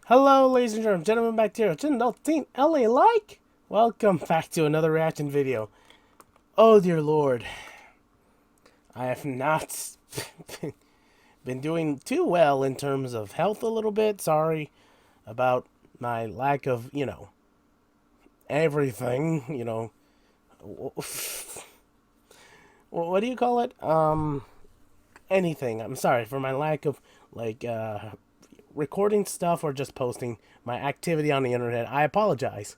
Hello, ladies and gentlemen, bacteria, team LA like. Welcome back to another reaction video. Oh dear lord, I have not been doing too well in terms of health a little bit. Sorry about my lack of, everything, what do you call it? Anything. I'm sorry for my lack of, like, recording stuff or just posting my activity on the internet. I apologize.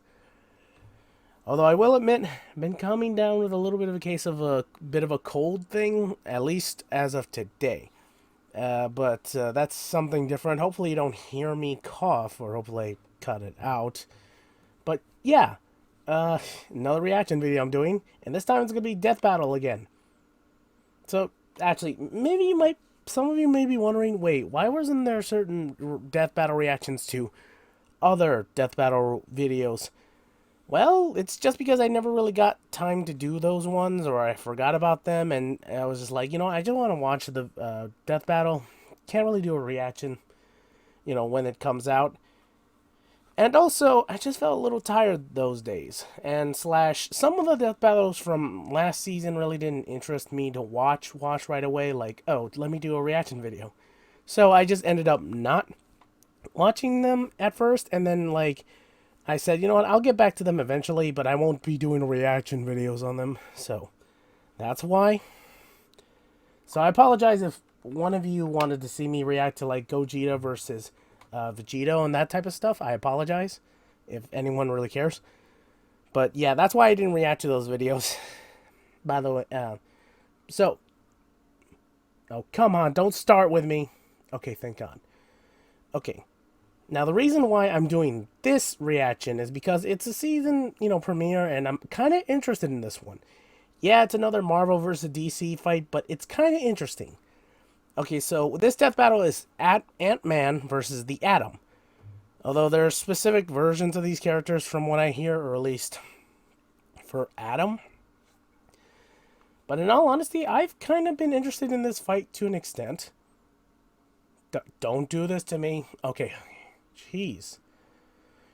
Although I will admit, I've been coming down with a little bit of a case of a bit of a cold thing, at least as of today. But that's something different. Hopefully you don't hear me cough, or hopefully I cut it out. But yeah, uh, another reaction video I'm doing, and this time it's gonna be Death Battle again. So actually, some of you may be wondering, wait, why wasn't there certain Death Battle reactions to other Death Battle videos? Well, it's just because I never really got time to do those ones, or I forgot about them, and I was just like, I just want to watch the Death Battle. Can't really do a reaction, when it comes out. And also, I just felt a little tired those days. And slash, some of the Death Battles from last season really didn't interest me to watch right away. Like, oh, let me do a reaction video. So I just ended up not watching them at first, and then, like, I said, you know what, I'll get back to them eventually, but I won't be doing reaction videos on them. So that's why. So I apologize if one of you wanted to see me react to like Gogeta versus Vegito and that type of stuff. I apologize if anyone really cares. But yeah, that's why I didn't react to those videos. By the way, so, oh, come on, don't start with me. Okay, thank God. Okay, now, the reason why I'm doing this reaction is because it's a season, premiere, and I'm kind of interested in this one. Yeah, it's another Marvel versus DC fight, but it's kind of interesting. Okay, so this death battle is at Ant-Man versus the Atom. Although there are specific versions of these characters from what I hear, or at least for Atom. But in all honesty, I've kind of been interested in this fight to an extent. Don't do this to me. Okay, jeez.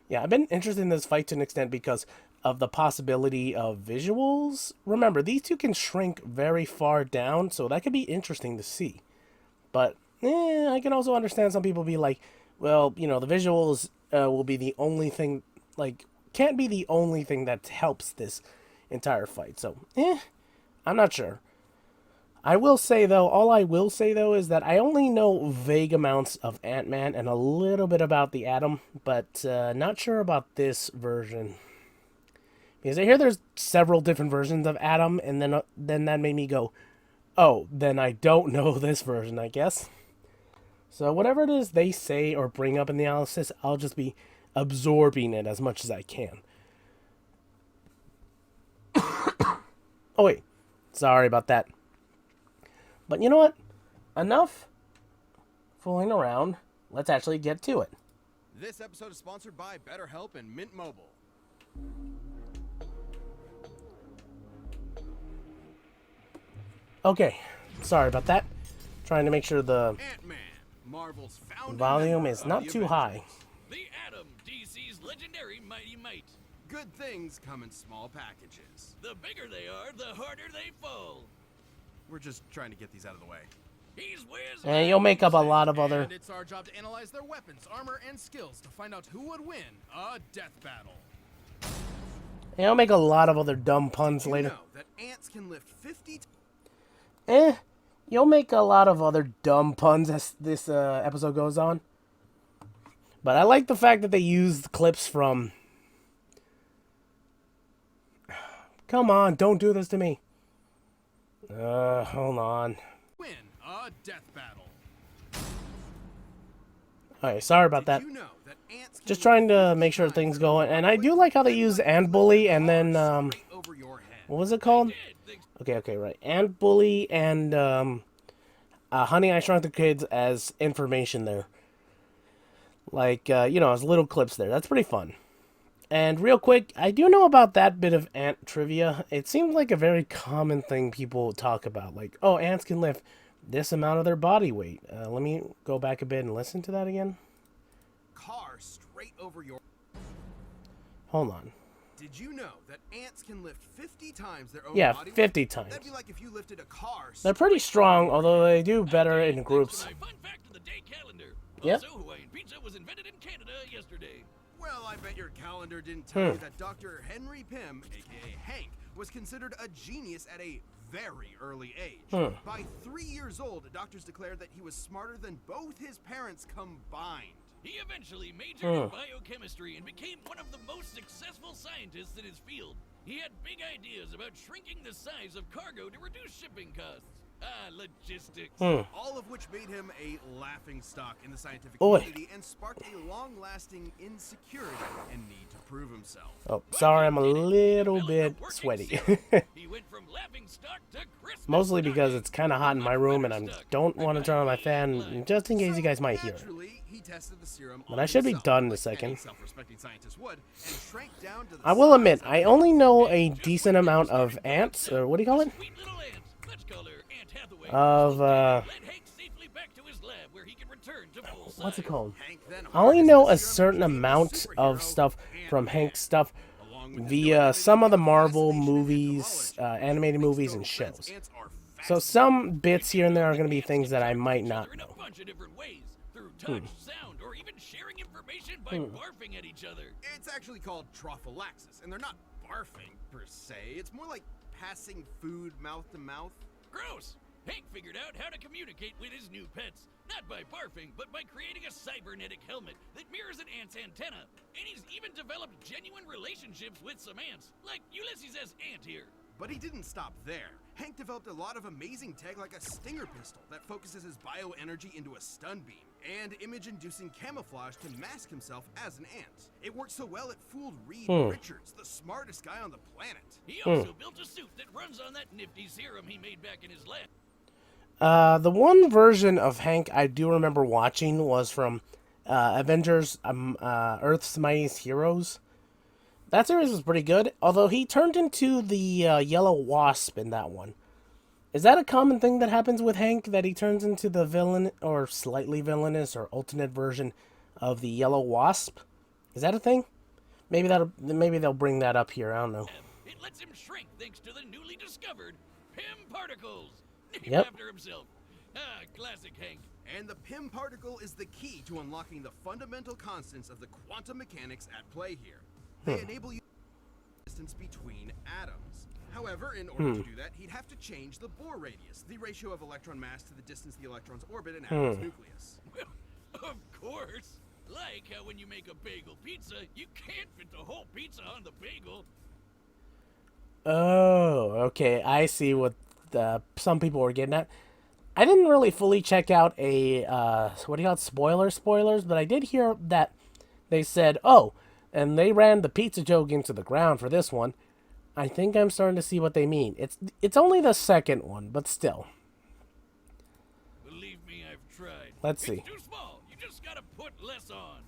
Yeah, I've been interested in this fight to an extent because of the possibility of visuals. Remember, these two can shrink very far down, so that could be interesting to see. But I can also understand some people be like, well, the visuals will be the only thing, like, can't be the only thing that helps this entire fight. So, I'm not sure. All I will say though is that I only know vague amounts of Ant-Man and a little bit about the Atom, but not sure about this version. Because I hear there's several different versions of Atom, and then that made me go, oh, then I don't know this version, I guess. So whatever it is they say or bring up in the analysis, I'll just be absorbing it as much as I can. Oh wait, sorry about that. But you know what? Enough fooling around. Let's actually get to it. This episode is sponsored by BetterHelp and Mint Mobile. Okay, sorry about that. Trying to make sure the Ant-Man, Marvel's founding volume member is of not the too Avengers. high. The Atom, DC's legendary mighty mite. Good things come in small packages. The bigger they are, the harder they fall. We're just trying to get these out of the way. He's whiz. And you'll make up a lot of other. And it's our job to analyze their weapons, armor, and skills to find out who would win a death battle. And you'll make a lot of other dumb puns You later. know that ants can lift 50 You'll make a lot of other dumb puns as this episode goes on. But I like the fact that they used clips from. Come on, don't do this to me. Hold on. win a death battle. Alright, sorry about that. Did you know that ants can Just lift trying to 50 make sure times things their go. And I body do weight? like how they That use puts Ant them Bully and then, straight over your head. what was it called? Okay, right. Ant Bully and, Honey, I Shrunk the Kids as information there. Like, as little clips there. That's pretty fun. And real quick, I do know about that bit of ant trivia. It seems like a very common thing people talk about. Like, oh, ants can lift this amount of their body weight. Let me go back a bit and listen to that again. Cars straight over your... Hold on. Did you know that ants can lift 50 times their own Yeah, body weight? 50 times. That'd be like if you lifted a car. They're pretty strong, although they do better in groups. My fun fact of the day calendar. Yep. Also, Hawaiian pizza was invented in Canada yesterday. Well, I bet your calendar didn't tell you that Dr. Henry Pym, aka Hank, was considered a genius at a very early age. By 3 years old, doctors declared that he was smarter than both his parents combined. He eventually majored in biochemistry and became one of the most successful scientists in his field. He had big ideas about shrinking the size of cargo to reduce shipping costs. Logistics. All of which made him a laughingstock in the scientific Oi. community and sparked a long-lasting insecurity and need to prove himself. Oh, sorry, I'm a little bit sweaty. He went from laughing stock to Christmas Mostly because stocking. it's kind of hot in my room and I don't want to turn on my fan, just in case you guys might hear it. Naturally, he tested the serum But on I should be himself, done in a like any second. self-respecting scientist would, and shrank down to the I will size admit, I only know a decent amount of ants, or what do you call it? Sweet little ant. Let's call her Aunt Hathaway. Of, Let Hank safely back to his lab where he can return to full size. what's it called? Hank then I only harnessed know the a serum certain and became a amount of superhero stuff from Ant-Man. Hank's stuff Along with his via ability some of the and Marvel fascination with movies, entomology, animated Hank's movies, and girlfriend's shows. ants are So fascinating. some bits here and there are going to be things that I might Each not other in a know. bunch of different ways, through touch, sound, or even sharing information by barfing at each other. It's actually called trophallaxis, and they're not barfing per se. It's more like passing food mouth to mouth. Gross! Hank figured out how to communicate with his new pets, not by barfing, but by creating a cybernetic helmet that mirrors an ant's antenna. And he's even developed genuine relationships with some ants, like Ulysses' ant here. But he didn't stop there. Hank developed a lot of amazing tech like a stinger pistol that focuses his bioenergy into a stun beam, and image-inducing camouflage to mask himself as an ant. It worked so well it fooled Reed Richards, the smartest guy on the planet. He also built a suit that runs on that nifty serum he made back in his lab. The one version of Hank I do remember watching was from Avengers Earth's Mightiest Heroes. That series was pretty good, although he turned into the Yellow Wasp in that one. Is that a common thing that happens with Hank, that he turns into the villain, or slightly villainous, or alternate version of the Yellow Wasp? Is that a thing? Maybe they'll bring that up here, I don't know. It lets him shrink thanks to the newly discovered Pym particles, named Yep. after himself. Classic Hank. And the Pym particle is the key to unlocking the fundamental constants of the quantum mechanics at play here. They enable you distance between atoms. However, in order to do that, he'd have to change the Bohr radius, the ratio of electron mass to the distance the electrons orbit an atom's nucleus. Well, of course. Like how when you make a bagel pizza, you can't fit the whole pizza on the bagel. Oh, okay. I see what some people were getting at. I didn't really fully check out a, what do you call it, spoilers, but I did hear that they said, oh, and they ran the pizza joke into the ground for this one. I think I'm starting to see what they mean. It's only the second one, but still. Believe me, I've tried. Let's see. It's too small. You just gotta put less on.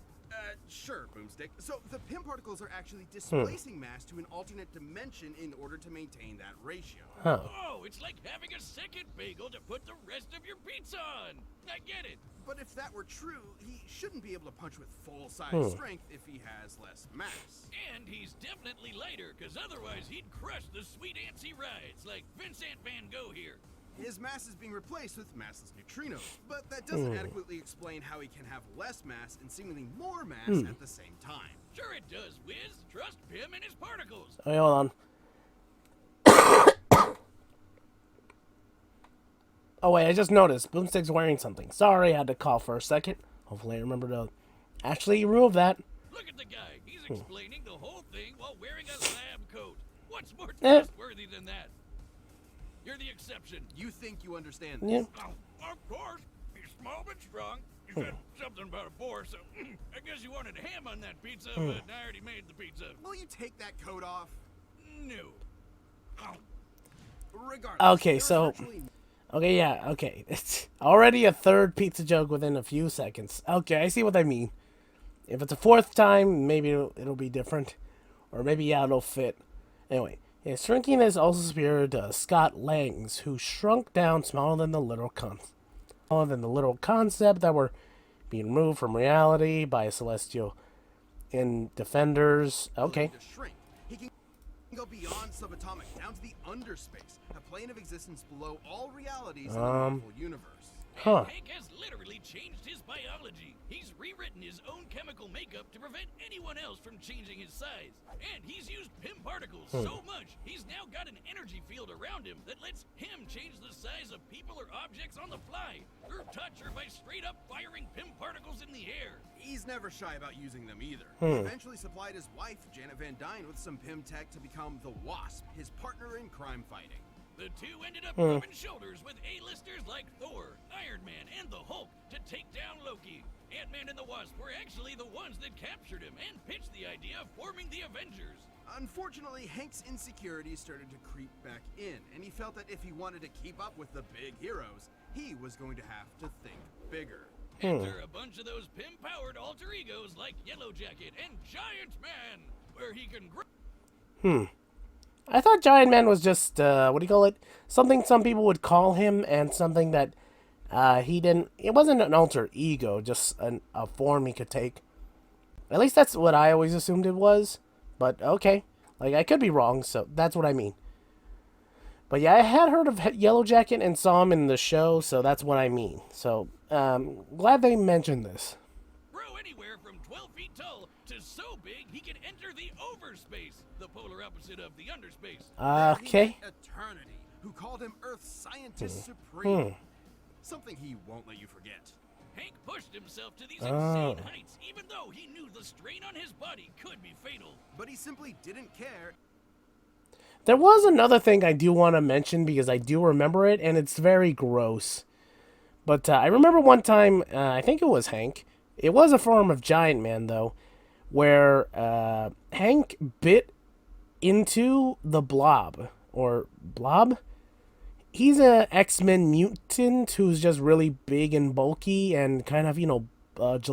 Sure, Boomstick. So the Pym particles are actually displacing mass to an alternate dimension in order to maintain that ratio. Huh. Oh, it's like having a second bagel to put the rest of your pizza on. I get it. But if that were true, he shouldn't be able to punch with full-size strength if he has less mass. And he's definitely lighter, because otherwise he'd crush the sweet ants he rides, like Vincent Van Gogh here. His mass is being replaced with massless neutrinos, but that doesn't adequately explain how he can have less mass and seemingly more mass at the same time. Sure it does, Wiz. Trust Pym and his particles. Okay, hold on. Oh, wait, I just noticed. Boomstick's wearing something. Sorry, I had to cough for a second. Hopefully I remember to actually remove that. Look at the guy. He's explaining the whole thing while wearing a lab coat. What's more Eh. trustworthy than that? You're the exception. You think you understand Yeah. this? Oh, of course. He's small but strong. You said something about a boar, so I guess you wanted ham on that pizza, but I already made the pizza. Will you take that coat off? No. Regardless. Okay, there is so- virtually Okay, yeah, okay. It's already a third pizza joke within a few seconds. Okay, I see what I mean. If it's a fourth time, maybe it'll be different. Or maybe, yeah, it'll fit. Anyway, yeah, shrinking is also superior to Scott Lang's, who shrunk down smaller than the literal concept that were being removed from reality by a celestial in Defenders. Okay. To shrink. He can go beyond subatomic down to the underspace, a plane of existence below all realities in the Marvel universe. Huh. Hank has literally changed his biology. He's rewritten his own chemical makeup to prevent anyone else from changing his size. And he's used PIM particles so much, he's now got an energy field around him that lets him change the size of people or objects on the fly, through touch or by straight up firing PIM particles in the air. He's never shy about using them either. He eventually supplied his wife, Janet Van Dyne, with some PIM tech to become the Wasp, his partner in crime fighting. The two ended up rubbing shoulders with A-listers like Thor, Iron Man, and the Hulk to take down Loki. Ant-Man and the Wasp were actually the ones that captured him and pitched the idea of forming the Avengers. Unfortunately, Hank's insecurities started to creep back in, and he felt that if he wanted to keep up with the big heroes, he was going to have to think bigger. Enter a bunch of those PIM-powered alter egos like Yellow Jacket and Giant Man, where he can grow. I thought Giant Man was just, what do you call it? Something some people would call him, and something that he didn't. It wasn't an alter ego, just a form he could take. At least that's what I always assumed it was. But okay. Like, I could be wrong, so that's what I mean. But yeah, I had heard of Yellow Jacket and saw him in the show, so that's what I mean. So, glad they mentioned this. Grow anywhere from 12 feet tall to so big he can enter the overspace, the polar opposite of the underspace. Okay. Eternity, who called him Earth's scientist supreme. Something he won't let you forget. Hank pushed himself to these insane heights, even though he knew the strain on his body could be fatal. But he simply didn't care. There was another thing I do want to mention because I do remember it, and it's very gross. But I remember one time, I think it was Hank. It was a form of Giant Man, though, where Hank bit into the Blob. Or Blob? He's a X-Men mutant who's just really big and bulky and kind of, well,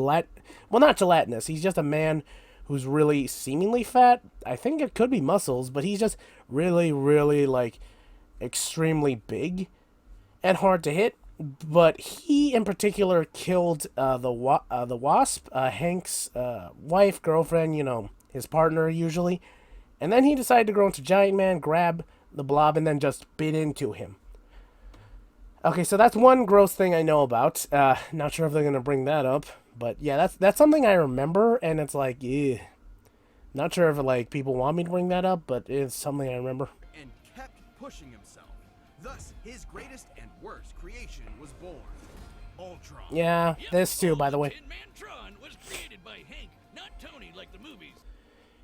not gelatinous. He's just a man who's really seemingly fat. I think it could be muscles, but he's just really, really, like, extremely big and hard to hit. But he, in particular, killed the Wasp, Hank's wife, girlfriend, his partner, usually. And then he decided to grow into Giant Man, grab the Blob, and then just bit into him. Okay, so that's one gross thing I know about. Not sure if they're going to bring that up. But yeah, that's something I remember, and it's like, ew. Not sure if, like, people want me to bring that up, but it's something I remember. And kept pushing himself. Thus, his greatest and worst creation was born. Ultron. Yeah, this too, by the way. Tin Man Tron was created by Hank, not Tony like the movies.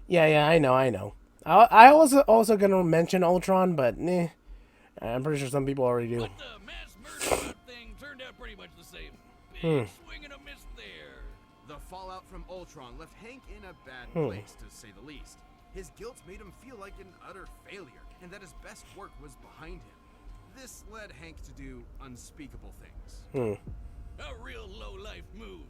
Yeah, I know. I was also going to mention Ultron, but I'm pretty sure some people already do. But the mass murder thing turned out pretty much the same. Big swing and a miss there. The fallout from Ultron left Hank in a bad place, to say the least. His guilt made him feel like an utter failure, and that his best work was behind him. This led Hank to do unspeakable things. A real low-life move.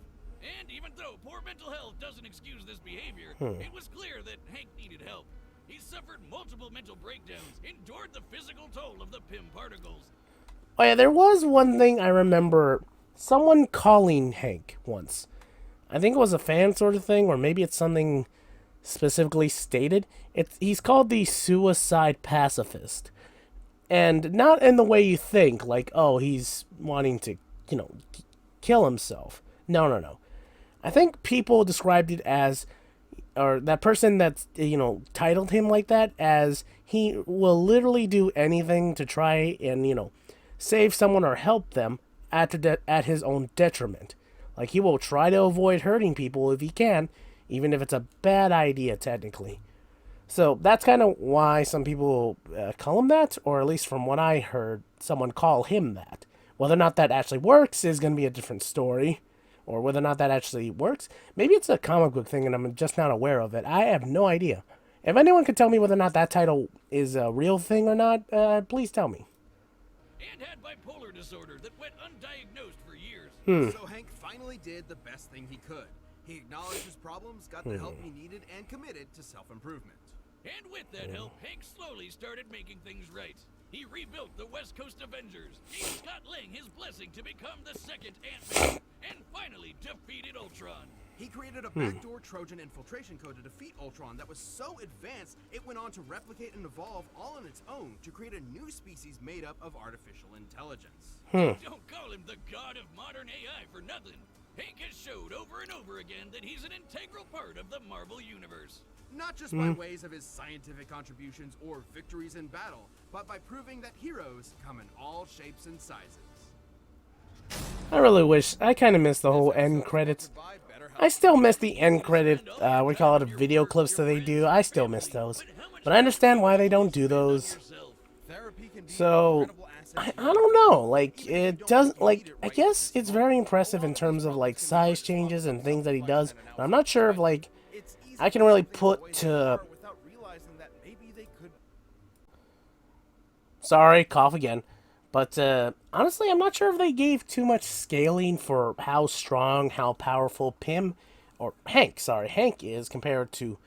And even though poor mental health doesn't excuse this behavior, it was clear that Hank needed help. He suffered multiple mental breakdowns, endured the physical toll of the PIM particles. Oh yeah, there was one thing I remember someone calling Hank once. I think it was a fan sort of thing, or maybe it's something specifically stated. He's called the suicide pacifist. And not in the way you think, like, oh, he's wanting to, kill himself. No. I think people described it as, or that person that's, titled him like that, as he will literally do anything to try and, save someone or help them at his own detriment. Like, he will try to avoid hurting people if he can, even if it's a bad idea, technically. So that's kind of why some people call him that, or at least from what I heard, someone call him that. Whether or not that actually works is going to be a different story, or whether or not that actually works. Maybe it's a comic book thing and I'm just not aware of it. I have no idea. If anyone could tell me whether or not that title is a real thing or not, please tell me. And had bipolar disorder that went undiagnosed for years. So Hank finally did the best thing he could. He acknowledged his problems, got the help he needed, and committed to self-improvement. And with that help, Hank slowly started making things right. He rebuilt the West Coast Avengers, gave Scott Lang his blessing to become the second Ant-Man, and finally defeated Ultron. He created a backdoor Trojan infiltration code to defeat Ultron that was so advanced, it went on to replicate and evolve all on its own to create a new species made up of artificial intelligence. Don't call him the god of modern AI for nothing. Hank has showed over and over again that he's an integral part of the Marvel Universe. Not just by ways of his scientific contributions or victories in battle, but by proving that heroes come in all shapes and sizes. I really wish. I kind of missed the whole end credits. I still miss the end credit, we call it video clips that they do. I still miss those. But I understand why they don't do those. So, I don't know. Like, it doesn't, like, I guess it's very impressive in terms of, like, size changes and things that he does. But I'm not sure if, like, I can really put to... Sorry, cough again. But, honestly, I'm not sure if they gave too much scaling for how strong, how powerful Hank is compared to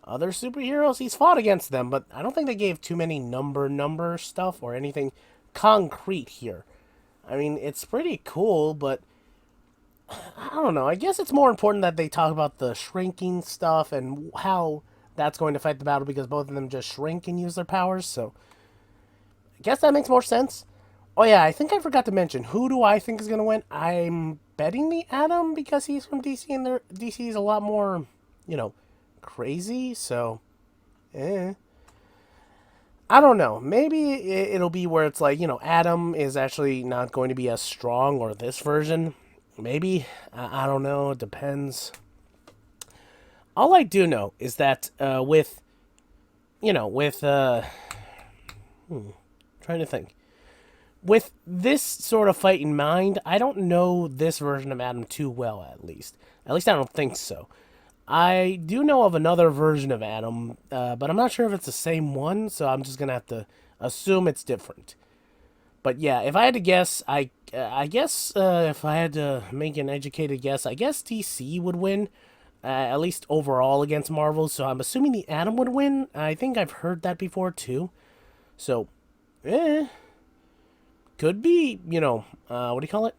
other superheroes. He's fought against them, but I don't think they gave too many number stuff or anything concrete here. I mean, it's pretty cool, but I don't know. I guess it's more important that they talk about the shrinking stuff and how that's going to fight the battle because both of them just shrink and use their powers, so I guess that makes more sense. Oh yeah, I think I forgot to mention, who do I think is going to win? I'm betting the Atom because he's from DC and DC is a lot more, crazy, so, I don't know. Maybe it'll be where it's like, Atom is actually not going to be as strong, or this version. Maybe. I don't know. It depends. All I do know is that trying to think. With this sort of fight in mind, I don't know this version of Atom too well, at least. At least I don't think so. I do know of another version of Atom, but I'm not sure if it's the same one, so I'm just going to have to assume it's different. But yeah, if I had to guess, I guess if I had to make an educated guess, I guess DC would win, at least overall against Marvel, so I'm assuming the Atom would win. I think I've heard that before, too. So, could be, what do you call it?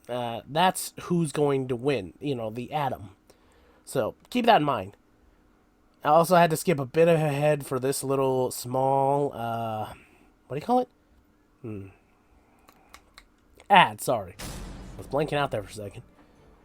That's who's going to win, the Atom. So, keep that in mind. I also had to skip a bit ahead for this little small, what do you call it? Ad, sorry. I was blanking out there for a second.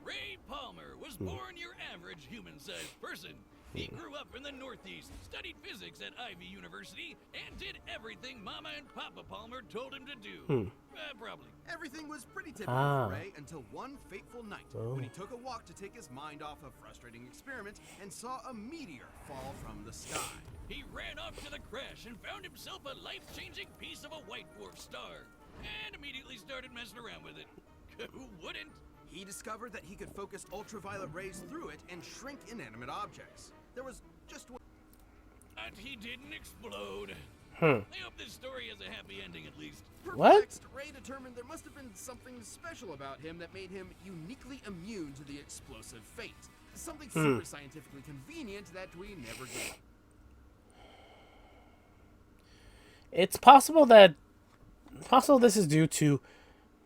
Ray Palmer was born your average human-sized person. He grew up in the Northeast, studied physics at Ivy University, and did everything Mama and Papa Palmer told him to do. Probably. Everything was pretty typical for Ray until one fateful night when he took a walk to take his mind off a frustrating experiment and saw a meteor fall from the sky. He ran off to the crash and found himself a life-changing piece of a white dwarf star, and immediately started messing around with it. Who wouldn't? He discovered that he could focus ultraviolet rays through it and shrink inanimate objects. There was just one... And he didn't explode. I hope this story has a happy ending at least. Perplexed, Ray determined there must have been something special about him that made him uniquely immune to the explosive fate. Something super scientifically convenient that we never get. It's possible this is due to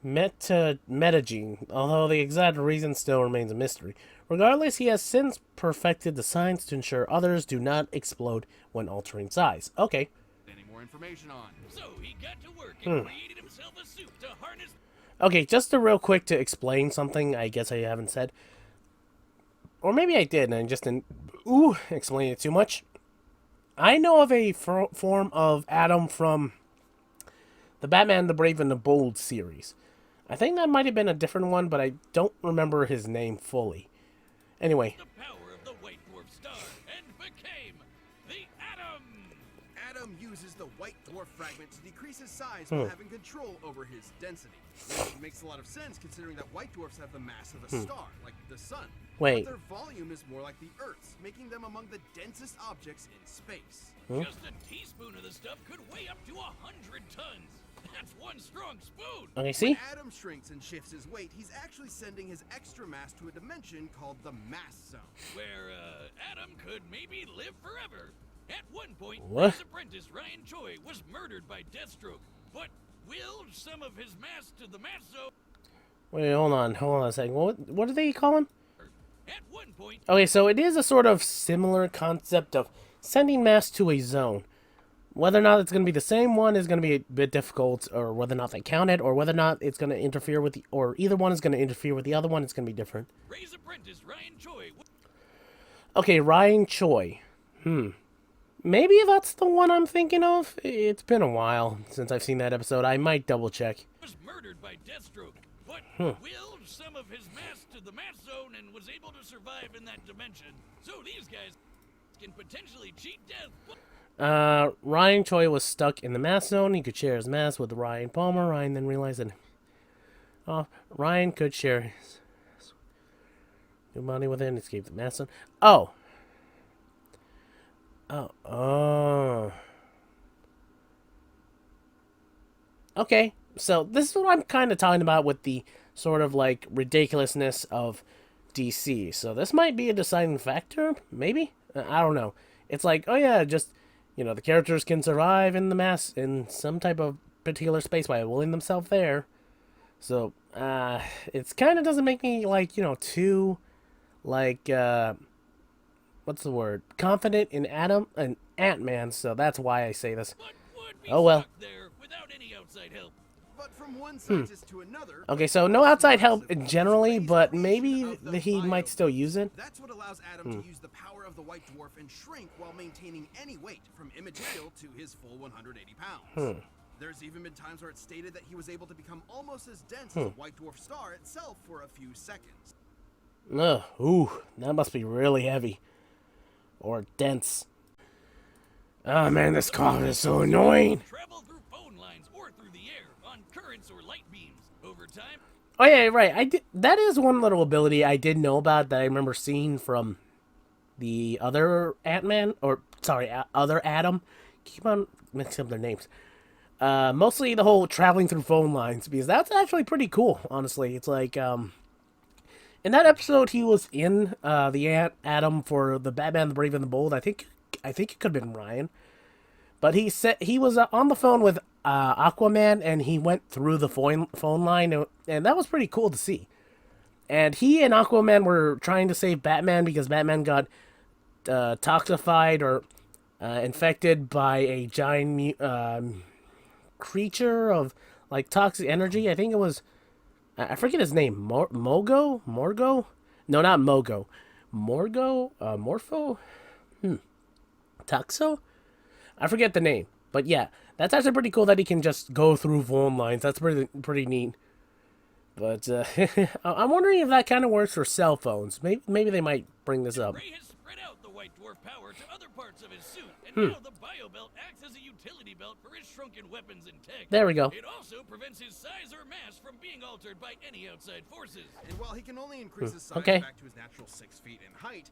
metagene, although the exact reason still remains a mystery. Regardless, he has since perfected the science to ensure others do not explode when altering size. Okay. Any more information on? So he got to work and created himself a suit to harness... Okay, just real quick to explain something I guess I haven't said. Or maybe I did and I just didn't explain it too much. I know of a form of Atom from the Batman the Brave and the Bold series. I think that might have been a different one, but I don't remember his name fully. Anyway. The power of the white dwarf star and became the Atom. Atom uses the white dwarf fragment to decrease his size while having control over his density. Which makes a lot of sense considering that white dwarfs have the mass of a star, like the sun. Wait. But their volume is more like the Earth's, making them among the densest objects in space. Just a teaspoon of the stuff could weigh up to 100 tons. That's one strong spoon. Okay, see? When Atom shrinks and shifts his weight, he's actually sending his extra mass to a dimension called the mass zone. Where, Atom could maybe live forever. At one point, What? his apprentice Ryan Choi was murdered by Deathstroke. But will some of his mass to the mass zone... Wait, hold on a second. What do they call him? At one point, Okay, so it is a sort of similar concept of sending mass to a zone. Whether or not it's going to be the same one is going to be a bit difficult, or whether or not they count it, or whether or not it's going to interfere with or either one is going to interfere with the other one. It's going to be different. Ray's apprentice Ryan Choi. Okay, Ryan Choi. Maybe that's the one I'm thinking of. It's been a while since I've seen that episode. I might double check. Was murdered by Deathstroke, but willed some of his mass to the mass zone and was able to survive in that dimension. So these guys can potentially cheat death. Ryan Choi was stuck in the mass zone. He could share his mass with Ryan Palmer. Ryan then realized that Ryan could share his new body within, escape the mass zone. Oh. Okay, so this is what I'm kind of talking about with the sort of like ridiculousness of DC. So this might be a deciding factor, maybe? I don't know. It's like, oh yeah, just, the characters can survive in the mass in some type of particular space by willing themselves there. So, it's kind of doesn't make me like, too, like, what's the word? Confident in Ant-Man, so that's why I say this. But would be Oh well. stuck there without any outside help. But from one scientist to another. Okay, so no outside help generally, but maybe he might still use it. That's what allows Adam to use the power of the white dwarf and shrink while maintaining any weight from immaterial to his full 180 pounds. There's even been times where it's stated that he was able to become almost as dense as a white dwarf star itself for a few seconds. Ooh, that must be really heavy. Or dense. Oh man, this cough is so annoying. Travel through phone lines or through the air on currents or light beams. Over time, Oh yeah, right. I did. That is one little ability I did know about that I remember seeing from the other Ant-Man, or sorry, other Adam. Keep on mixing up their names. Mostly the whole traveling through phone lines, because that's actually pretty cool. Honestly, it's like in that episode he was in the Adam for the Batman, the Brave and the Bold. I think it could have been Ryan, but he said he was on the phone with Aquaman, and he went through the phone line, and that was pretty cool to see. And he and Aquaman were trying to save Batman because Batman got toxified or infected by a giant creature of like toxic energy. I think it was, I forget his name. Morgo? No, not Mogo. Morpho? Tuxo? I forget the name. But yeah, that's actually pretty cool that he can just go through phone lines. That's pretty neat. But I'm wondering if that kind of works for cell phones. Maybe they might bring this up. Ray has spread out the white dwarf power to other parts of his suit, and now the bio belt acts as a utility belt for his shrunken weapons and tech. There we go. It also prevents his size or mass from being altered by any outside forces. And while he can only increase his size Okay. back to his natural 6 feet in height,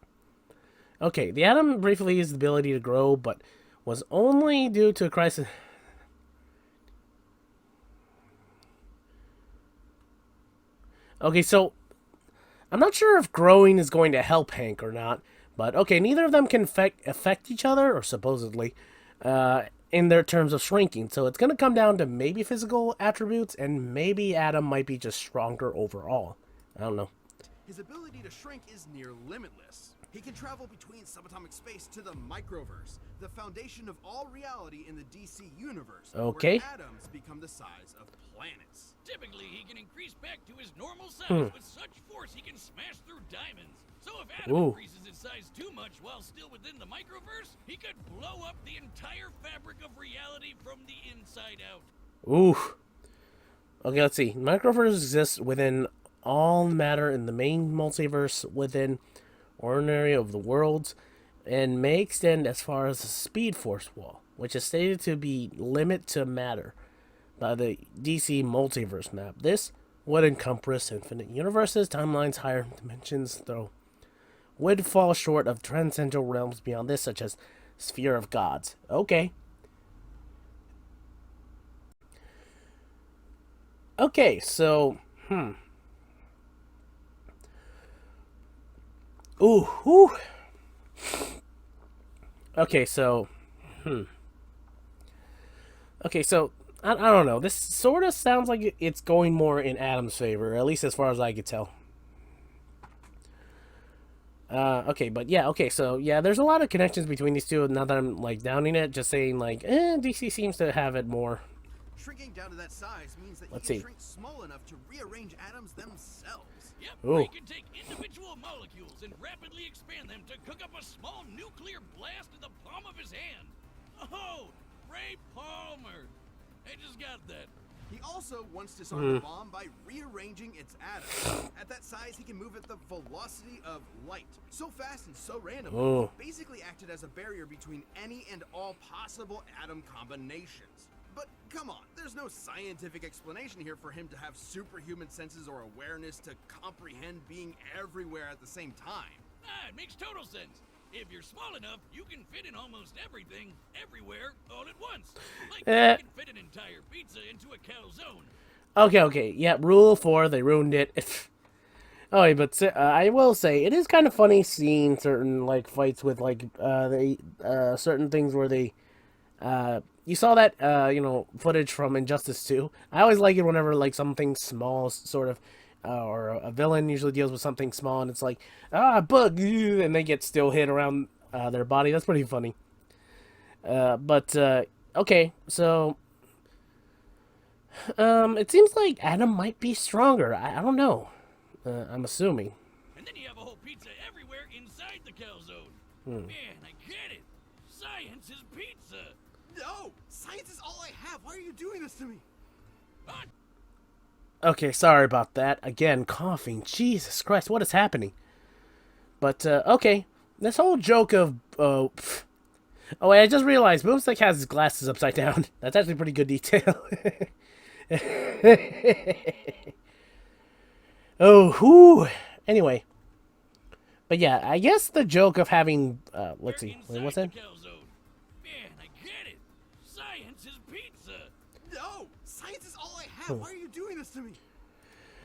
Okay, the Atom briefly used the ability to grow, but was only due to a crisis. Okay, so I'm not sure if growing is going to help Hank or not, but okay, neither of them can affect each other, or supposedly, in their terms of shrinking. So it's going to come down to maybe physical attributes, and maybe Adam might be just stronger overall. I don't know. his ability to shrink is near limitless. He can travel between subatomic space to the microverse, the foundation of all reality in the DC universe, Okay. where atoms become the size of planets. Typically, he can increase back to his normal size with such force he can smash through diamonds. So if Adam Ooh. increases his size too much while still within the microverse, he could blow up the entire fabric of reality from the inside out. Ooh. Okay, let's see. Microverse exists within all matter in the main multiverse within ordinary of the worlds, and may extend as far as the Speed Force wall, which is stated to be limit to matter by the DC multiverse map. This would encompass infinite universes, timelines, higher dimensions, though would fall short of transcendental realms beyond this, such as Sphere of Gods. Okay. Okay, so, Ooh. Okay, so, Okay, so I don't know. This sort of sounds like it's going more in Adam's favor, at least as far as I could tell. Okay, but yeah, okay, so yeah, there's a lot of connections between these two. Now that I'm like downing it, just saying like, DC seems to have it more. Shrinking down to that size means that Let's he see. can shrink small enough to rearrange atoms themselves. Yep, Ooh. they can take individual molecules and rapidly expand them to cook up a small nuclear blast in the palm of his hand. Oh, Ray Palmer. I just got that. He also wants to disarm the bomb by rearranging its atoms. At that size, he can move at the velocity of light. So fast and so random, Ooh. he basically acted as a barrier between any and all possible atom combinations. But come on, there's no scientific explanation here for him to have superhuman senses or awareness to comprehend being everywhere at the same time. Ah, it makes total sense. If you're small enough, you can fit in almost everything, everywhere, all at once. Like you can fit an entire pizza into a calzone. Okay, yeah, Rule 4, they ruined it. Oh, but I will say, it is kind of funny seeing certain, like, fights with, like, certain things where they, you saw that, footage from Injustice 2. I always like it whenever, like, something small, sort of, or a villain usually deals with something small, and it's like, bug, and they get still hit around their body. That's pretty funny. Okay, so, it seems like Adam might be stronger. I don't know. I'm assuming. And then you have a whole pizza everywhere inside the calzone. Man, I get it. Science is pizza. No! Science is all I have! Why are you doing this to me? Okay, sorry about that. Again, coughing. Jesus Christ, what is happening? But, okay. This whole joke of, oh, wait, I just realized Boomstick has his glasses upside down. That's actually pretty good detail. Oh, whoo. Anyway. But yeah, I guess the joke of having, let's see. Wait, what's that? Man, I get it. Science is pizza. No! Science is all I have! Why are you doing this to me?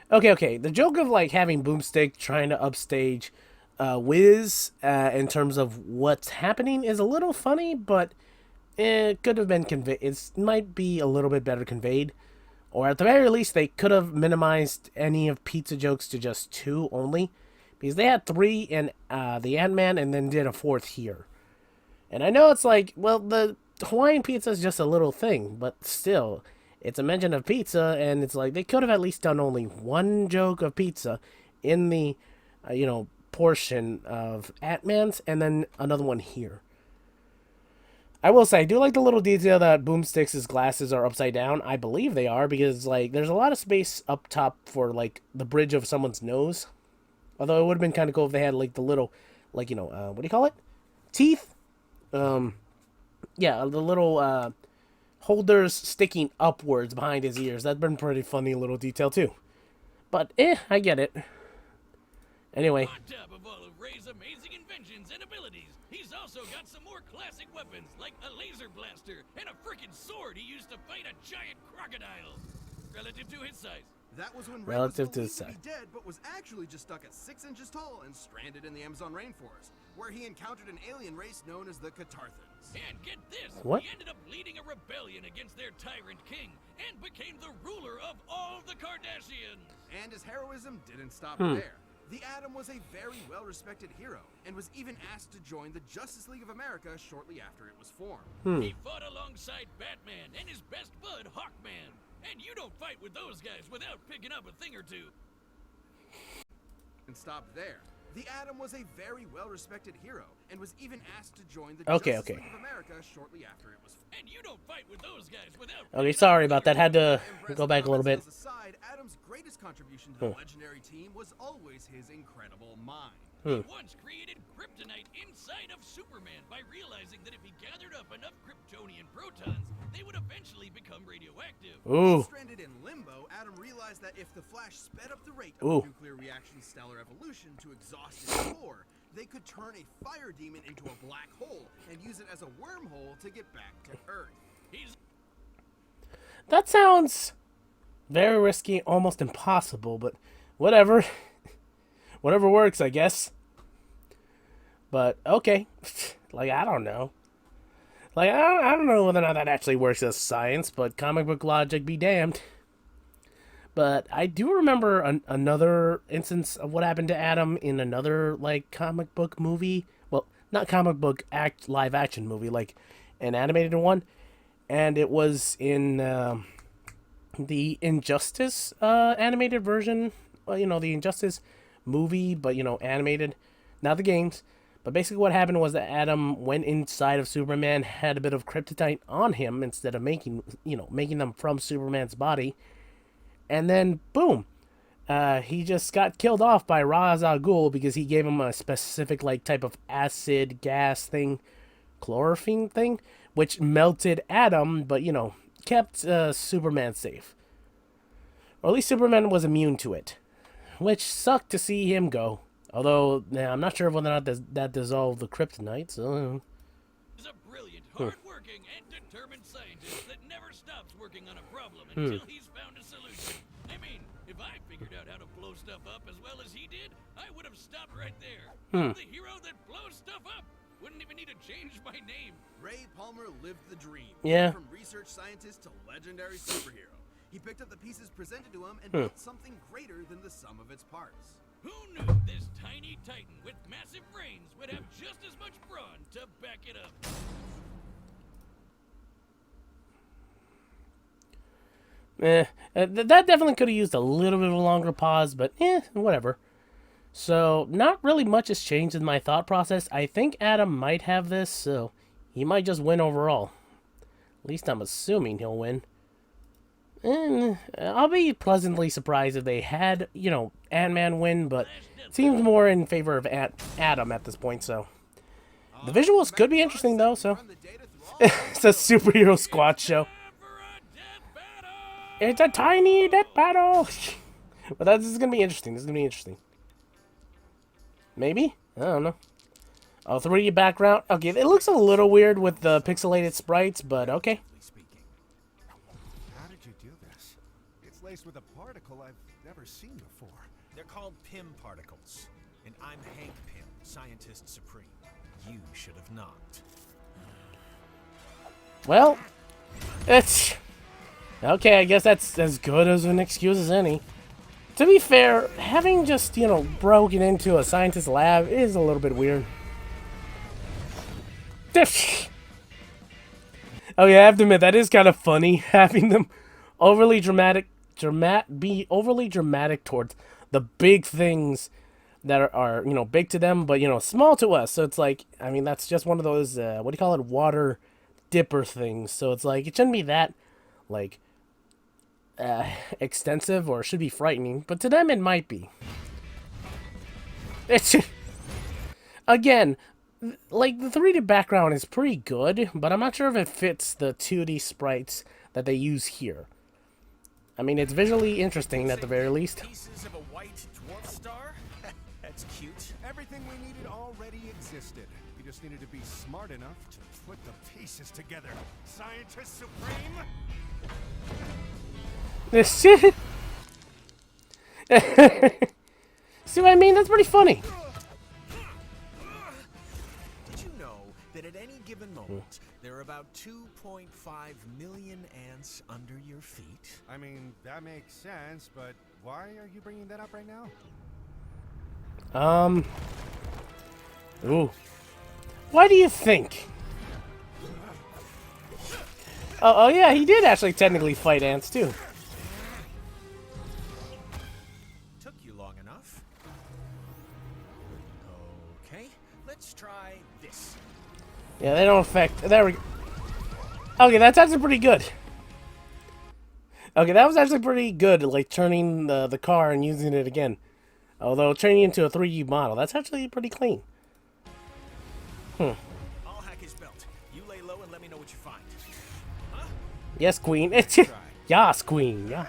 Okay. The joke of, like, having Boomstick trying to upstage Wiz in terms of what's happening is a little funny, but it could have been conveyed. It might be a little bit better conveyed. Or at the very least, they could have minimized any of pizza jokes to just 2 only. Because they had 3 in the Ant-Man and then did a 4th here. And I know it's like, well, the Hawaiian pizza is just a little thing. But still, it's a mention of pizza. And it's like, they could have at least done only 1 joke of pizza in the, portion of Ant-Man's. And then another one here. I will say, I do like the little detail that Boomstick's glasses are upside down. I believe they are, because, like, there's a lot of space up top for, like, the bridge of someone's nose. Although it would have been kind of cool if they had, like, the little, like, what do you call it? Teeth? Yeah, the little, holders sticking upwards behind his ears. That'd been pretty funny little detail, too. But, I get it. Anyway. On top of all of Ray's amazing inventions and abilities, he's also got some more classic weapons, like a laser blaster and a frickin' sword he used to fight a giant crocodile. Relative to his size. That was when Ray was Relative to believed the to be size. dead, but was actually just stuck at 6 inches tall and stranded in the Amazon rainforest, where he encountered an alien race known as the Catarthans. And get this, What? he ended up leading a rebellion against their tyrant king and became the ruler of all the Kardashians. And his heroism didn't stop there. The Atom was a very well-respected hero, and was even asked to join the Justice League of America shortly after it was formed. He fought alongside Batman and his best bud, Hawkman. And you don't fight with those guys without picking up a thing or two. And stopped there. The Atom was a very well-respected hero, and was even asked to join the Okay. Justice League of America shortly after it was formed. And you don't fight with those guys without Okay, sorry about that. Had to go back a little bit. Aside, Adam's greatest contribution to the legendary team was always his incredible mind. He once created kryptonite inside of Superman by realizing that if he gathered up enough Kryptonian protons, they would eventually become radioactive. Ooh. Stranded in limbo, Adam realized that if the Flash sped up the rate of the nuclear reaction's stellar evolution to exhaust its core, they could turn a fire demon into a black hole and use it as a wormhole to get back to Earth. That sounds very risky, almost impossible, but whatever. Whatever works, I guess. But, okay. Like, I don't know. Like, I don't know whether or not that actually works as science, but comic book logic be damned. But I do remember another instance of what happened to Adam in another, like, comic book movie. Well, not comic book live action movie, like an animated one. And it was in the Injustice animated version. Well, you know, the Injustice movie, but, you know, animated. Not the games. But basically what happened was that Adam went inside of Superman, had a bit of kryptonite on him instead of making them from Superman's body. And then, boom, he just got killed off by Ra's al Ghul because he gave him a specific, like, type of acid gas thing, chlorophene thing, which melted Adam, but, you know, kept Superman safe. Or at least Superman was immune to it, which sucked to see him go. Although, I'm not sure whether or not that dissolved the kryptonite, so... Is a brilliant, hard-working, and determined scientist that never stops working on a problem until he's found a solution. I mean, if I figured out how to blow stuff up as well as he did, I would have stopped right there. I'm the hero that blows stuff up. Wouldn't even need to change my name. Ray Palmer lived the dream. Yeah. From research scientist to legendary superhero. He picked up the pieces presented to him and built something greater than the sum of its parts. Who knew this tiny titan with massive brains would have just as much brawn to back it up? That definitely could have used a little bit of a longer pause, but whatever. So, not really much has changed in my thought process. I think Adam might have this, so he might just win overall. At least I'm assuming he'll win. And I'll be pleasantly surprised if they had, you know, Ant-Man win, but it seems more in favor of Adam at this point, so. The visuals could be interesting, though, so. It's a superhero squad show. It's a tiny death battle! But this is going to be interesting. This is going to be interesting. Maybe? I don't know. Oh, 3D background. Okay, it looks a little weird with the pixelated sprites, but okay. How did you do this? It's laced with a particle I've never seen before. They're called Pym particles. And I'm Hank Pym, Scientist Supreme. You should have knocked. Well, it's... Okay, I guess that's as good as an excuse as any. To be fair, having just, you know, broken into a scientist's lab is a little bit weird. Oh yeah, I have to admit, that is kind of funny, having them be overly dramatic towards the big things that are, you know, big to them, but, you know, small to us. So it's like, I mean, that's just one of those, what do you call it, water dipper things. So it's like, it shouldn't be that, like, extensive, or should be frightening, but to them it might be. It's again, like, the 3D background is pretty good, but I'm not sure if it fits the 2D sprites that they use here. I mean, it's visually interesting at the very least. Pieces of a white dwarf star? That's cute. Everything we needed already existed. We just needed to be smart enough to put the pieces together. Scientist Supreme? This shit. See what I mean? That's pretty funny. Did you know that at any given moment, there are about 2.5 million ants under your feet? I mean, that makes sense, but why are you bringing that up right now? Ooh. Why do you think? Oh yeah, he did actually technically fight ants too. Took you long enough. Okay, let's try this. Yeah, they don't affect. There we go. Okay, that's actually pretty good. Okay, that was actually pretty good, like turning the car and using it again. Although turning into a 3D model, that's actually pretty clean. I'll hack his belt. You lay low and let me know what you find. Huh? Yes, Queen. Yes, Queen. Yeah.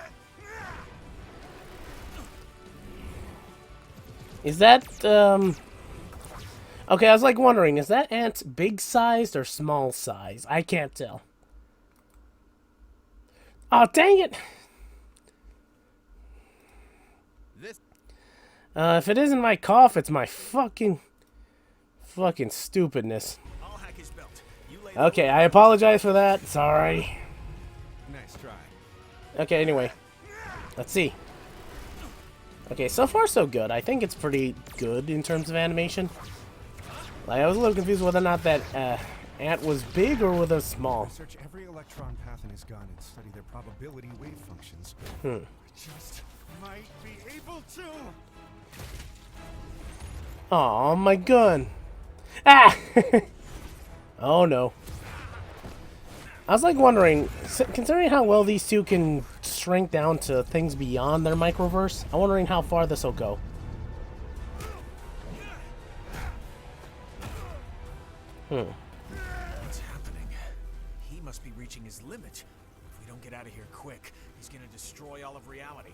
Is that okay, I was like wondering, is that ant big sized or small size? I can't tell. Oh, dang it! If it isn't my cough, it's my fucking stupidness. I'll hack his belt. You lay Okay, I apologize for that. Sorry. Nice try. Okay, anyway. Let's see. Okay, so far so good. I think it's pretty good in terms of animation. Like, I was a little confused whether or not that ant was big or whether small. Search every electron path in his gun and study their probability wave functions. I just might be able to. Oh, my gun. Ah! Oh, no. I was, like, wondering, considering how well these two can shrink down to things beyond their microverse, I'm wondering how far this will go. What's happening? He must be reaching his limit. If we don't get out of here quick, he's gonna destroy all of reality.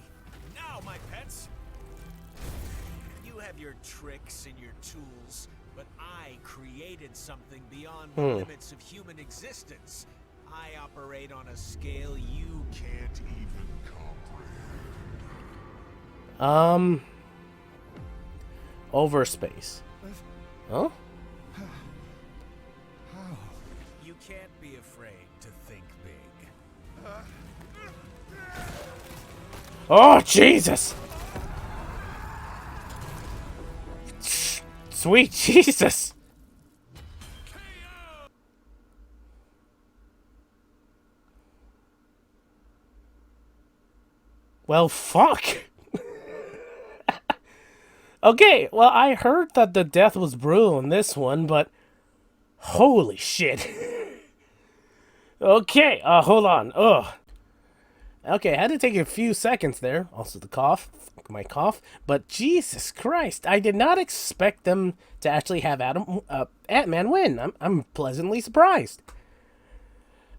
Now, my pets! You have your tricks and your tools, but I created something beyond the limits of human existence. I operate on a scale you can't even comprehend. Overspace. Huh? You can't be afraid to think big. Oh, Jesus! Sweet Jesus! Well, fuck! Okay, well, I heard that the death was brutal in this one, but... Holy shit. Okay, hold on. Ugh. Okay, I had to take a few seconds there. Also the cough. My cough. But Jesus Christ, I did not expect them to actually have Ant-Man win. I'm pleasantly surprised.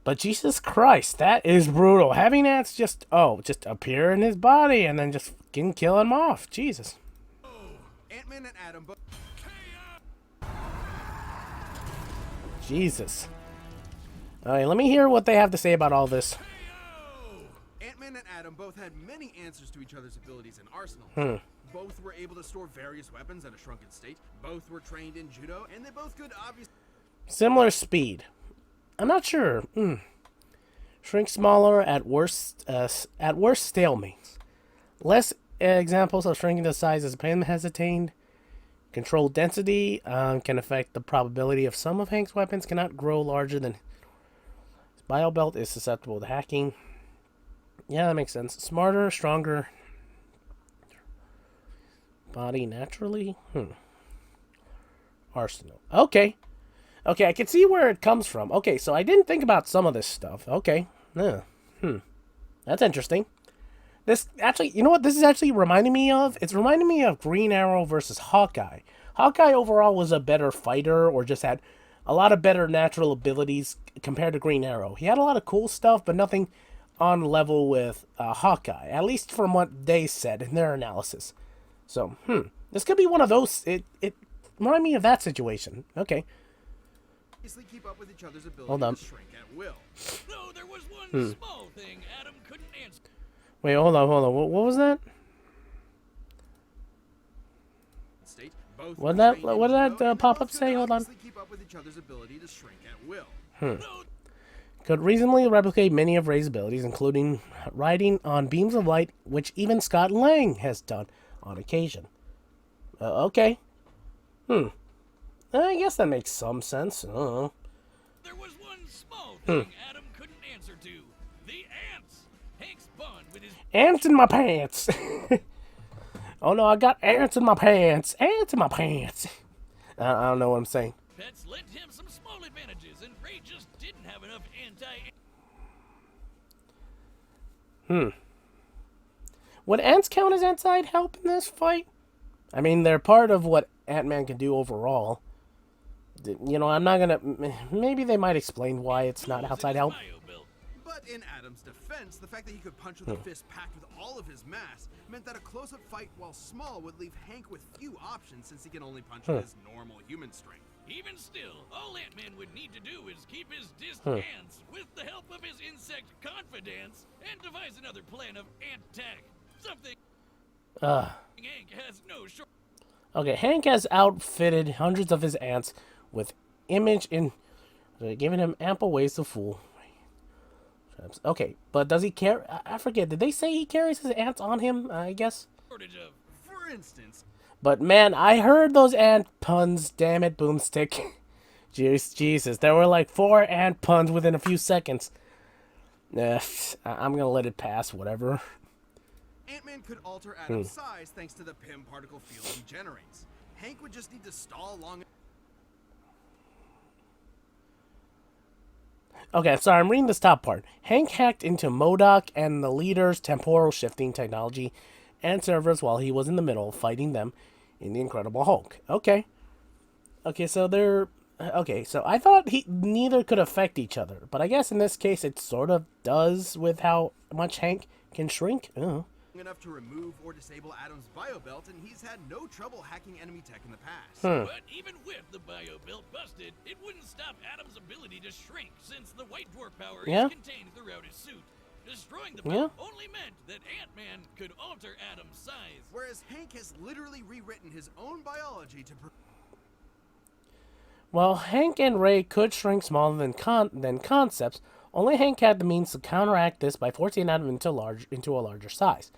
But Jesus Christ, that is brutal. Having ants just appear in his body and then just fucking kill him off. Jesus. Ant-Man and Atom both. Jesus. Alright, let me hear what they have to say about all this. Ant-Man and Atom both had many answers to each other's abilities and arsenals. Both were able to store various weapons at a shrunken state. Both were trained in judo, and they both could obviously... Similar speed. I'm not sure. Shrink smaller at worst stalemates. Less examples of shrinking the size as Pym has attained. Controlled density can affect the probability of some of Hank's weapons cannot grow larger than... His bio belt is susceptible to hacking. Yeah, that makes sense. Smarter, stronger. Body naturally? Arsenal. Okay. Okay, I can see where it comes from. Okay, so I didn't think about some of this stuff. Okay. Yeah. That's interesting. This actually, you know what this is actually reminding me of? It's reminding me of Green Arrow versus Hawkeye. Hawkeye overall was a better fighter or just had a lot of better natural abilities compared to Green Arrow. He had a lot of cool stuff, but nothing on level with Hawkeye, at least from what they said in their analysis. So, this could be one of those. It reminded me of that situation. Okay. keep up with each other's ability Hold on. to shrink at will. No, there was one small thing Adam couldn't answer. Wait, hold on. What was that? State, both What were did trained in that judo, and they pop-up both say? could Hold on. obviously keep up with each other's ability to shrink at will. No, Could reasonably replicate many of Ray's abilities, including riding on beams of light, which even Scott Lang has done on occasion. Okay. I guess that makes some sense. I don't know. there was one small thing Adam couldn't answer to. The ants. Hank's bond with his Ants in my pants! Oh no, I got ants in my pants! Ants in my pants! I don't know what I'm saying. pets lent him some small advantages, and Ray just didn't have enough Would ants count as outside help in this fight? I mean, they're part of what Ant-Man can do overall. You know, I'm not gonna... Maybe they might explain why it's not outside help. But in Adam's defense, the fact that he could punch with a fist packed with all of his mass meant that a close-up fight, while small, would leave Hank with few options since he can only punch with his normal human strength. Even still, all Ant-Man would need to do is keep his ants with the help of his insect confidants and devise another plan of ant attack. Something Hank has no short. Okay, Hank has outfitted hundreds of his ants with They're giving him ample ways to fool. Okay, but does he carry? I forget. Did they say he carries his ants on him? I guess. Shortage of For instance, But man, I heard those ant puns. Damn it, Boomstick. Jesus, there were like 4 ant puns within a few seconds. I'm gonna let it pass. Whatever. Ant-Man could alter Adam's size thanks to the Pym particle field he generates. Hank would just need to stall long. Okay, sorry, I'm reading this top part. Hank hacked into MODOK and the leader's temporal shifting technology and servers while he was in the middle fighting them in the Incredible Hulk. Okay. Okay, so they're... Okay, so I thought neither could affect each other, but I guess in this case it sort of does with how much Hank can shrink. Enough to remove or disable Adam's biobelt, and he's had no trouble hacking enemy tech in the past. But even with the bio belt busted, it wouldn't stop Adam's ability to shrink, since the white dwarf power Yeah. is contained throughout his suit. Destroying the belt only meant that Ant-Man could alter Adam's size. Whereas Hank has literally rewritten his own biology to Well, Hank and Ray could shrink smaller than concepts. Only Hank had the means to counteract this by forcing Adam into a larger size.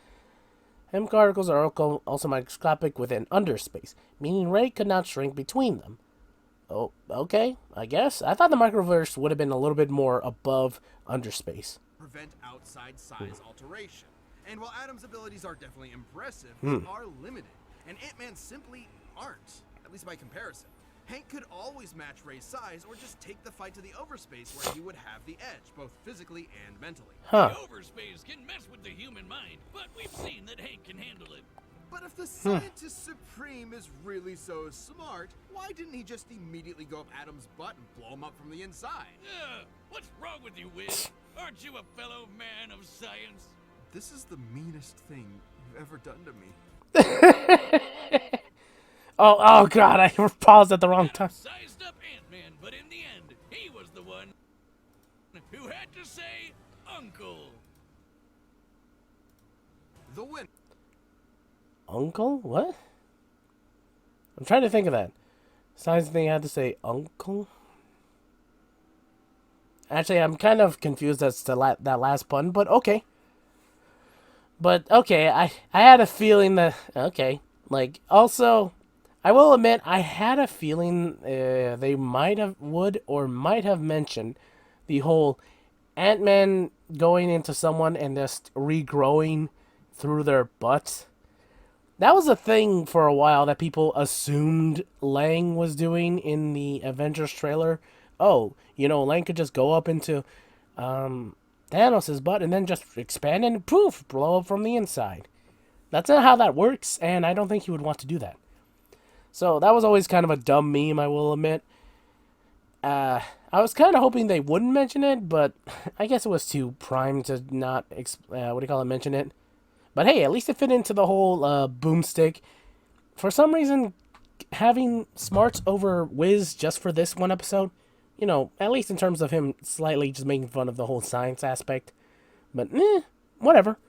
Hem particles are also microscopic within underspace, meaning Ray could not shrink between them. Oh, okay, I guess. I thought the microverse would have been a little bit more above underspace. prevent outside size alteration. And while Adam's abilities are definitely impressive, they are limited. And Ant-Man simply aren't, at least by comparison. Hank could always match Ray's size or just take the fight to the overspace where he would have the edge, both physically and mentally. Huh. The overspace can mess with the human mind, but we've seen that Hank can handle it. But if the Scientist Supreme is really so smart, why didn't he just immediately go up Adam's butt and blow him up from the inside? What's wrong with you, Wiz? Aren't you a fellow man of science? This is the meanest thing you've ever done to me. Oh God! I paused at the wrong time. Sized up Ant-Man, but in the end, he was the one who had to say Uncle. The win. Uncle? What? I'm trying to think of that. Science thing I had to say uncle? Actually, I'm kind of confused as to that last pun, but okay. But, okay, I had a feeling that... Okay. Like, also, I will admit, I had a feeling they might have mentioned the whole Ant-Man going into someone and just regrowing through their butts. That was a thing for a while that people assumed Lang was doing in the Avengers trailer. Oh, Lang could just go up into Thanos' butt and then just expand and poof, blow up from the inside. That's not how that works, and I don't think he would want to do that. So that was always kind of a dumb meme, I will admit. I was kind of hoping they wouldn't mention it, but I guess it was too prime to not, mention it. But hey, at least it fit into the whole boomstick. For some reason, having smarts over Wiz just for this one episode, at least in terms of him slightly just making fun of the whole science aspect. But, whatever.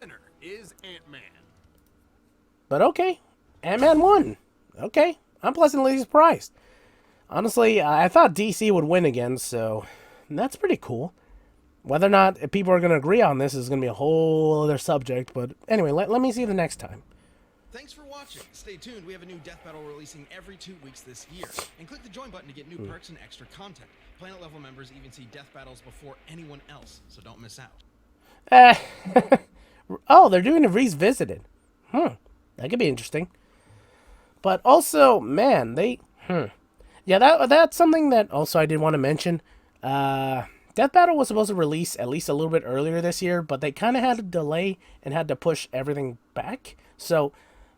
Winner is Ant-Man. But okay, Ant-Man won. Okay, I'm pleasantly surprised. Honestly, I thought DC would win again, so that's pretty cool. Whether or not people are going to agree on this is going to be a whole other subject, but anyway, let me see the next time. Thanks for watching. Stay tuned. We have a new Death Battle releasing every 2 weeks this year. And click the join button to get new perks and extra content. Planet level members even see Death Battles before anyone else, so don't miss out. Oh, they're doing a Revisited. That could be interesting. But also, man, Yeah, that's something that also I did want to mention. Death Battle was supposed to release at least a little bit earlier this year, but they kind of had a delay and had to push everything back. So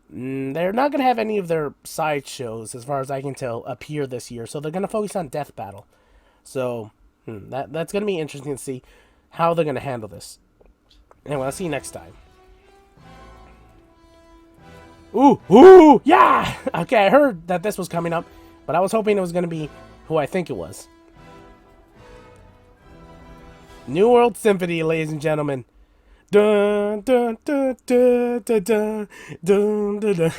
they're not going to have any of their side shows, as far as I can tell, appear this year. So they're going to focus on Death Battle. So that's going to be interesting to see how they're going to handle this. Anyway, I'll see you next time. Ooh, yeah! Okay, I heard that this was coming up, but I was hoping it was going to be who I think it was. New World Symphony, ladies and gentlemen. Dun, dun, dun, dun, dun, dun, dun, dun, dun.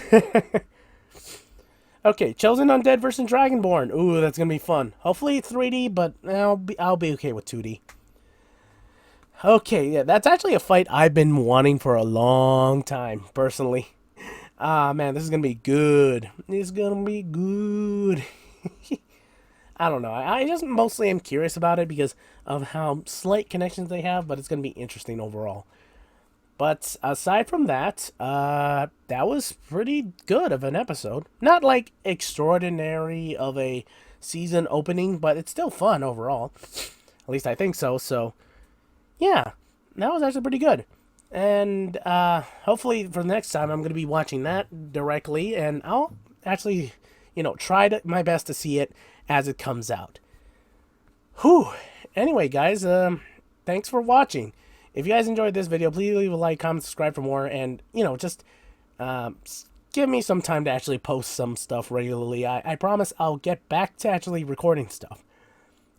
Okay, Chosen Undead versus Dragonborn. Ooh, that's gonna be fun. Hopefully 3D, but I'll be okay with 2D. Okay, yeah, that's actually a fight I've been wanting for a long time, personally. Ah, man, this is gonna be good. It's gonna be good. I don't know. I just mostly am curious about it because of how slight connections they have, but it's gonna be interesting overall. But aside from that, that was pretty good of an episode. Not like extraordinary of a season opening, but it's still fun overall. At least I think so. So, yeah, that was actually pretty good. And hopefully for the next time, I'm going to be watching that directly, and I'll actually, try my best to see it as it comes out. Whew. Anyway, guys, thanks for watching. If you guys enjoyed this video, please leave a like, comment, subscribe for more, and, just give me some time to actually post some stuff regularly. I promise I'll get back to actually recording stuff.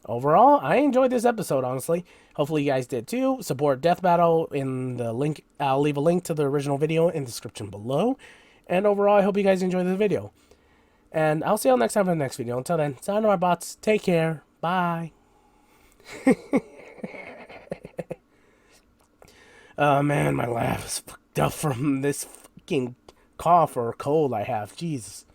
Overall, I enjoyed this episode, honestly. Hopefully you guys did too. Support Death Battle in the link. I'll leave a link to the original video in the description below. And overall, I hope you guys enjoyed the video. And I'll see you all next time for the next video. Until then, sayonara bots. Take care. Bye. Oh man, my laugh is fucked up from this fucking cough or cold I have. Jesus.